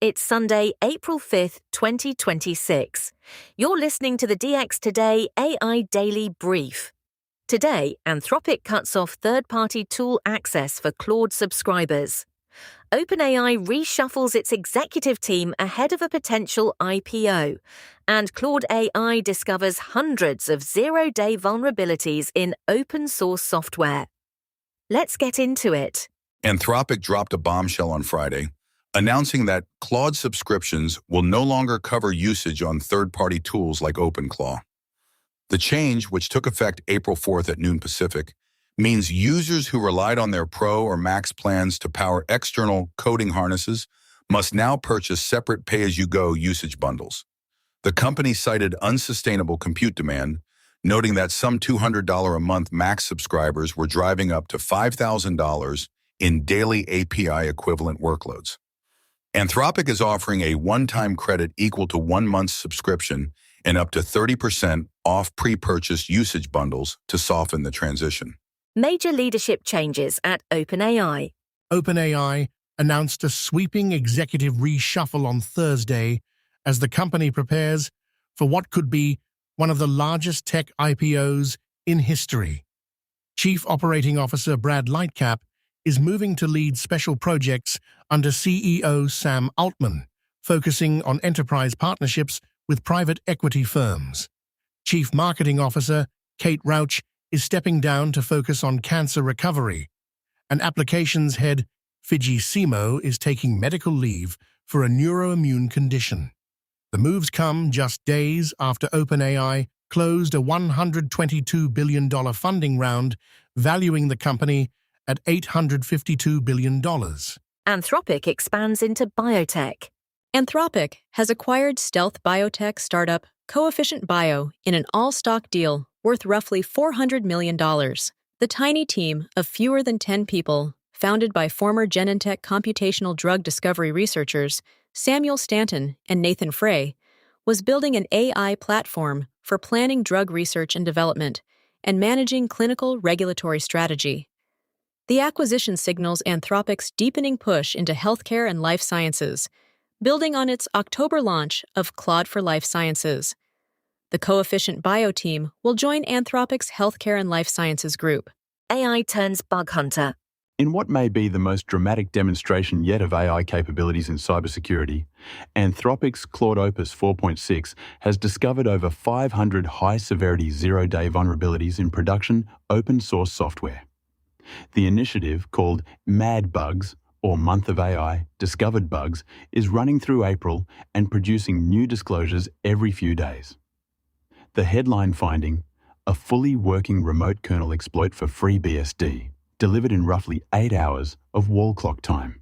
It's Sunday, April 5th, 2026. You're listening to the DX Today AI Daily Brief. Today, Anthropic cuts off third-party tool access for Claude subscribers. OpenAI reshuffles its executive team ahead of a potential IPO. And Claude AI discovers hundreds of zero-day vulnerabilities in open-source software. Let's get into it. Anthropic dropped a bombshell on Friday, announcing that Claude subscriptions will no longer cover usage on third-party tools like OpenClaw. The change, which took effect April 4th at noon Pacific, means users who relied on their Pro or Max plans to power external coding harnesses must now purchase separate pay-as-you-go usage bundles. The company cited unsustainable compute demand, noting that some $200 a month Max subscribers were driving up to $5,000 in daily API equivalent workloads. Anthropic is offering a one-time credit equal to 1 month's subscription and up to 30% off pre-purchased usage bundles to soften the transition. Major leadership changes at OpenAI. OpenAI announced a sweeping executive reshuffle on Thursday as the company prepares for what could be one of the largest tech IPOs in history. Chief Operating Officer Brad Lightcap is moving to lead special projects under CEO Sam Altman, focusing on enterprise partnerships with private equity firms. Chief Marketing Officer Kate Rauch is stepping down to focus on cancer recovery, and Applications Head Fidji Simo is taking medical leave for a neuroimmune condition. The moves come just days after OpenAI closed a $122 billion funding round, valuing the company at $852 billion. Anthropic expands into biotech. Anthropic has acquired stealth biotech startup Coefficient Bio in an all-stock deal worth roughly $400 million. The tiny team of fewer than 10 people, founded by former Genentech computational drug discovery researchers Samuel Stanton and Nathan Frey, was building an AI platform for planning drug research and development and managing clinical regulatory strategy. The acquisition signals Anthropic's deepening push into healthcare and life sciences, building on its October launch of Claude for Life Sciences. The Coefficient Bio team will join Anthropic's healthcare and life sciences group. AI turns bug hunter. In what may be the most dramatic demonstration yet of AI capabilities in cybersecurity, Anthropic's Claude Opus 4.6 has discovered over 500 high-severity zero-day vulnerabilities in production open-source software. The initiative, called Mad Bugs, or Month of AI Discovered Bugs, is running through April and producing new disclosures every few days. The headline finding, a fully working remote kernel exploit for FreeBSD, delivered in roughly 8 hours of wall clock time.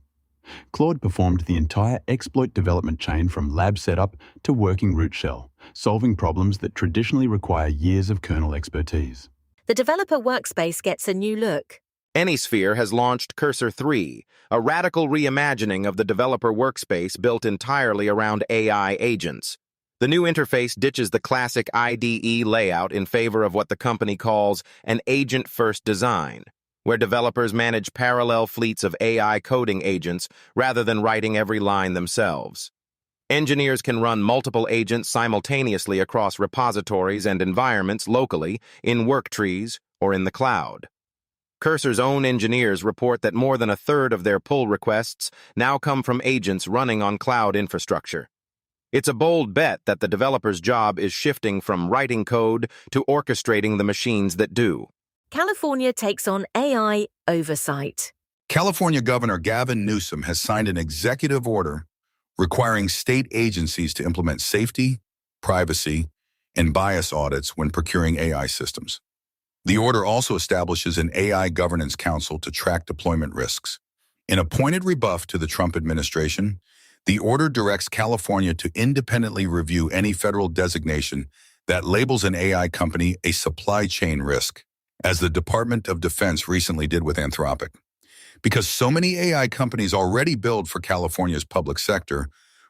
Claude performed the entire exploit development chain from lab setup to working root shell, solving problems that traditionally require years of kernel expertise. The developer workspace gets a new look. AnySphere has launched Cursor 3, a radical reimagining of the developer workspace built entirely around AI agents. The new interface ditches the classic IDE layout in favor of what the company calls an agent-first design, where developers manage parallel fleets of AI coding agents rather than writing every line themselves. Engineers can run multiple agents simultaneously across repositories and environments locally, in work trees, or in the cloud. Cursor's own engineers report that more than a third of their pull requests now come from agents running on cloud infrastructure. It's a bold bet that the developer's job is shifting from writing code to orchestrating the machines that do. California takes on AI oversight. California Governor Gavin Newsom has signed an executive order requiring state agencies to implement safety, privacy, and bias audits when procuring AI systems. The order also establishes an AI governance council to track deployment risks. In a pointed rebuff to the Trump administration, the order directs California to independently review any federal designation that labels an AI company a supply chain risk, as the Department of Defense recently did with Anthropic. Because so many AI companies already build for California's public sector,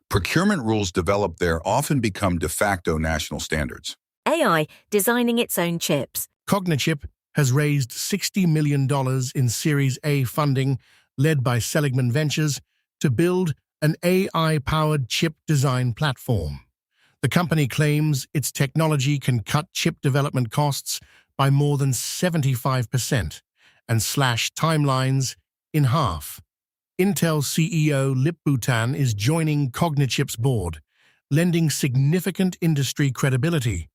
procurement rules developed there often become de facto national standards. AI designing its own chips. Cognichip has raised $60 million in Series A funding led by Seligman Ventures to build an AI-powered chip design platform. The company claims its technology can cut chip development costs by more than 75% and slash timelines in half. Intel CEO Lip Bhutan is joining Cognichip's board, lending significant industry credibility.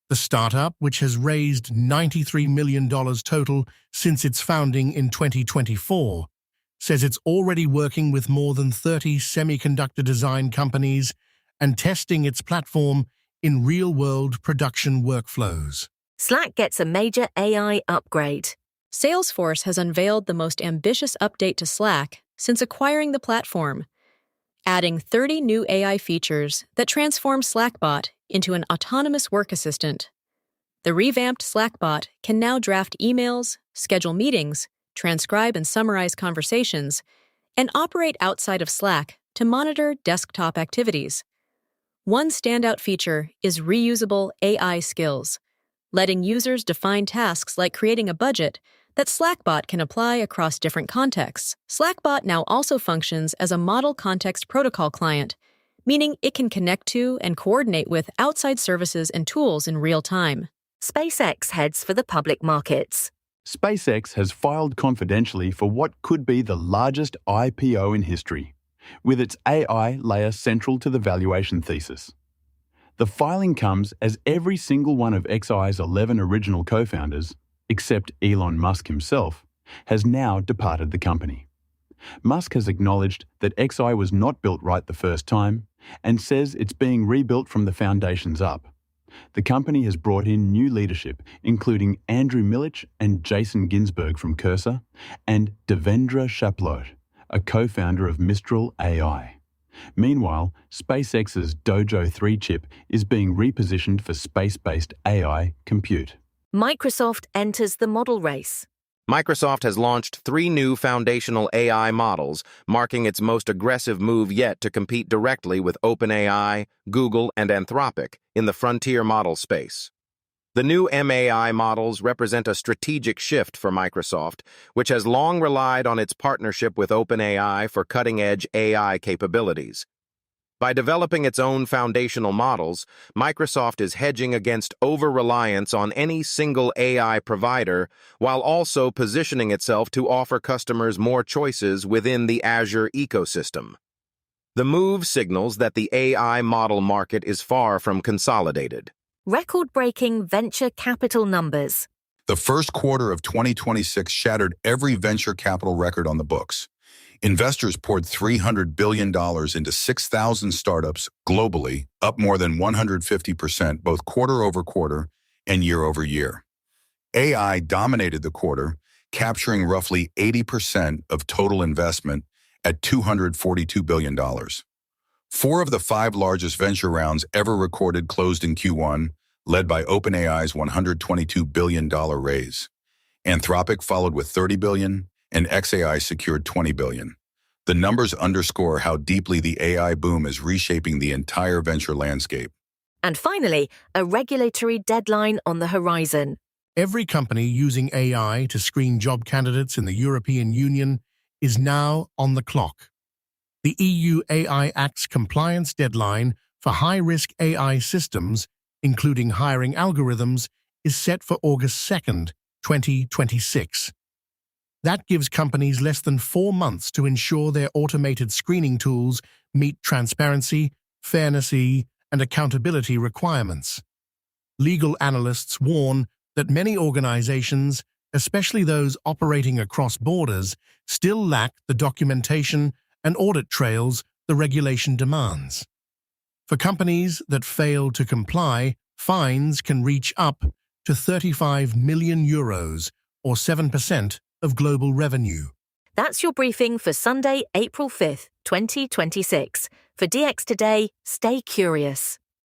The startup, which has raised $93 million total since its founding in 2024, says it's already working with more than 30 semiconductor design companies and testing its platform in real-world production workflows. Slack gets a major AI upgrade. Salesforce has unveiled the most ambitious update to Slack since acquiring the platform, adding 30 new AI features that transform Slackbot into an autonomous work assistant. The revamped Slackbot can now draft emails, schedule meetings, transcribe and summarize conversations, and operate outside of Slack to monitor desktop activities. One standout feature is reusable AI skills, letting users define tasks like creating a budget that Slackbot can apply across different contexts. Slackbot now also functions as a model context protocol client, meaning it can connect to and coordinate with outside services and tools in real time. SpaceX heads for the public markets. SpaceX has filed confidentially for what could be the largest IPO in history, with its AI layer central to the valuation thesis. The filing comes as every single one of XI's 11 original co-founders, except Elon Musk himself, has now departed the company. Musk has acknowledged that XI was not built right the first time and says it's being rebuilt from the foundations up. The company has brought in new leadership, including Andrew Milich and Jason Ginsberg from Cursor, and Devendra Chaplot, a co-founder of Mistral AI. Meanwhile, SpaceX's Dojo 3 chip is being repositioned for space-based AI compute. Microsoft enters the model race. Microsoft has launched 3 new foundational AI models, marking its most aggressive move yet to compete directly with OpenAI, Google, and Anthropic in the frontier model space. The new MAI models represent a strategic shift for Microsoft, which has long relied on its partnership with OpenAI for cutting-edge AI capabilities. By developing its own foundational models, Microsoft is hedging against over-reliance on any single AI provider while also positioning itself to offer customers more choices within the Azure ecosystem. The move signals that the AI model market is far from consolidated. Record-breaking venture capital numbers. The first quarter of 2026 shattered every venture capital record on the books. Investors poured $300 billion into 6,000 startups globally, up more than 150% both quarter over quarter and year over year. AI dominated the quarter, capturing roughly 80% of total investment at $242 billion. 4 of the 5 largest venture rounds ever recorded closed in Q1, led by OpenAI's $122 billion raise. Anthropic followed with $30 billion, and xAI secured $20 billion. The numbers underscore how deeply the AI boom is reshaping the entire venture landscape. And finally, a regulatory deadline on the horizon. Every company using AI to screen job candidates in the European Union is now on the clock. The EU AI Act's compliance deadline for high-risk AI systems, including hiring algorithms, is set for August 2nd, 2026. That gives companies less than 4 months to ensure their automated screening tools meet transparency, fairness, and accountability requirements. Legal analysts warn that many organizations, especially those operating across borders, still lack the documentation and audit trails the regulation demands. For companies that fail to comply, fines can reach up to 35 million euros, or 7% of global revenue. That's your briefing for Sunday, April 5th, 2026. For DX Today, stay curious.